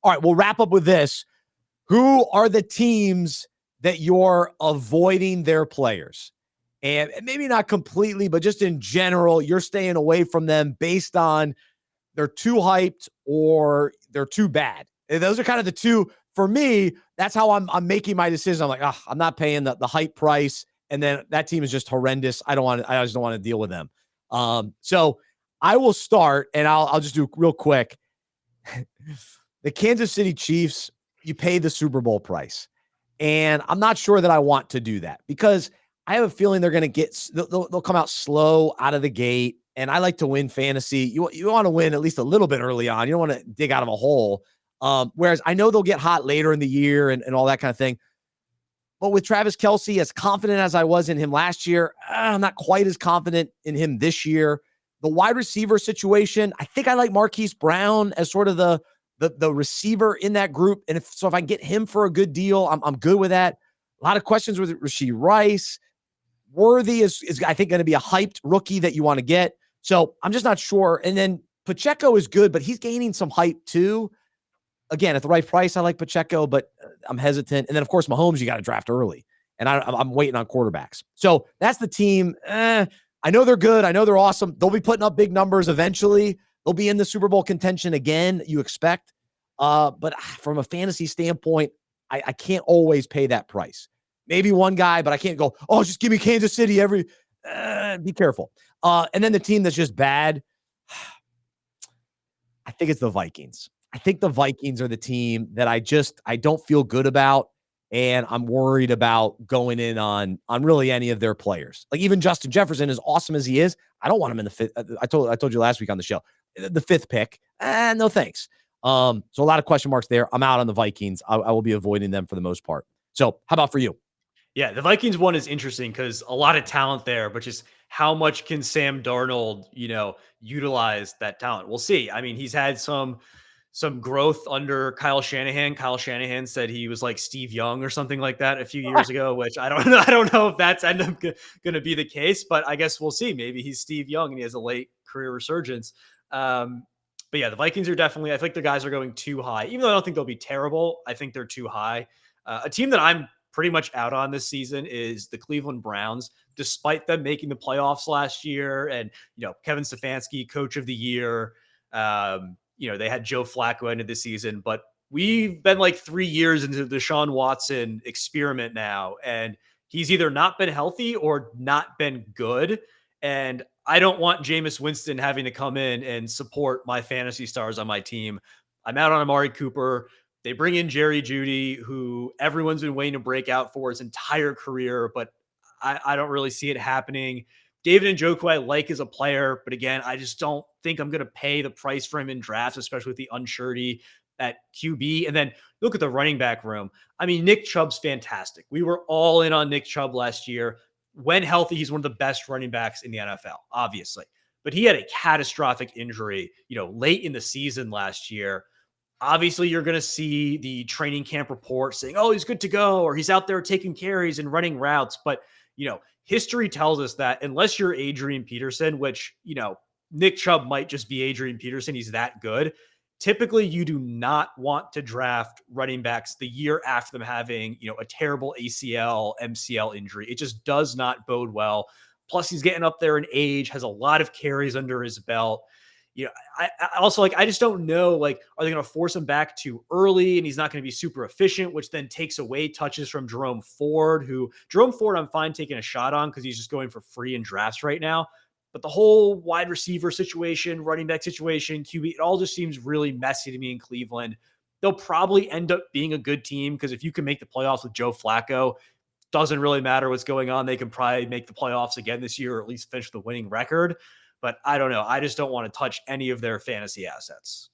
All right, we'll wrap up with this. Who are the teams that you're avoiding their players? And maybe not completely, but just in general, you're staying away from them based on they're too hyped or they're too bad. And those are kind of the two. For me, that's how I'm making my decision. I'm like, I'm not paying the hype price. And then that team is just horrendous. I just don't want to deal with them. So I will start, and I'll just do real quick. The Kansas City Chiefs, you pay the Super Bowl price. And I'm not sure that I want to do that because I have a feeling they're going to they'll come out slow out of the gate. And I like to win fantasy. You want to win at least a little bit early on. You don't want to dig out of a hole. Whereas I know they'll get hot later in the year and all that kind of thing. But with Travis Kelce, as confident as I was in him last year, I'm not quite as confident in him this year. The wide receiver situation, I think I like Marquise Brown as sort of the receiver in that group. And if I can get him for a good deal, I'm good with that. A lot of questions with Rashee Rice. Worthy is I think, going to be a hyped rookie that you want to get. So I'm just not sure. And then Pacheco is good, but he's gaining some hype too. Again, at the right price, I like Pacheco, but I'm hesitant. And then, of course, Mahomes, you got to draft early. And I'm waiting on quarterbacks. So that's the team. I know they're good. I know they're awesome. They'll be putting up big numbers eventually. They'll be in the Super Bowl contention again, you expect. But from a fantasy standpoint, I can't always pay that price. Maybe one guy, but I can't go, just give me Kansas City every be careful. And then the team that's just bad, I think it's the Vikings. I think the Vikings are the team that I don't feel good about, and I'm worried about going in on really any of their players. Like even Justin Jefferson, as awesome as he is, I don't want him in the fifth. I told you last week on the show, the fifth pick. No thanks. So a lot of question marks there. I'm out on the Vikings. I will be avoiding them for the most part. So how about for you? Yeah, the Vikings one is interesting because a lot of talent there, but just how much can Sam Darnold, utilize that talent? We'll see. I mean, he's had some growth under Kyle Shanahan. Kyle Shanahan said he was like Steve Young or something like that a few years ago, which I don't know. I don't know if that's end up going to be the case, but I guess we'll see. Maybe he's Steve Young and he has a late career resurgence. But yeah, the Vikings are definitely, I think the guys are going too high, even though I don't think they'll be terrible. I think they're too high. A team that I'm pretty much out on this season is the Cleveland Browns, despite them making the playoffs last year. And, Kevin Stefanski, coach of the year. They had Joe Flacco ended the season, but we've been like 3 years into the Deshaun Watson experiment now. And he's either not been healthy or not been good. And I don't want Jameis Winston having to come in and support my fantasy stars on my team. I'm out on Amari Cooper. They bring in Jerry Jeudy, who everyone's been waiting to break out for his entire career, but I don't really see it happening. David Njoku I like as a player, but again, I just don't think I'm going to pay the price for him in drafts, especially with the unsurety at QB. And then look at the running back room. I mean, Nick Chubb's fantastic. We were all in on Nick Chubb last year. When healthy, he's one of the best running backs in the NFL, obviously. But he had a catastrophic injury, late in the season last year. Obviously, you're going to see the training camp report saying, he's good to go, or he's out there taking carries and running routes. But, history tells us that unless you're Adrian Peterson, which, Nick Chubb might just be Adrian Peterson, he's that good. Typically, you do not want to draft running backs the year after them having, a terrible ACL, MCL injury. It just does not bode well. Plus, he's getting up there in age, has a lot of carries under his belt. I also I just don't know, are they going to force him back too early and he's not going to be super efficient, which then takes away touches from Jerome Ford, I'm fine taking a shot on because he's just going for free in drafts right now. But the whole wide receiver situation, running back situation, QB, it all just seems really messy to me in Cleveland. They'll probably end up being a good team because if you can make the playoffs with Joe Flacco, doesn't really matter what's going on. They can probably make the playoffs again this year or at least finish the winning record. But I don't know. I just don't want to touch any of their fantasy assets.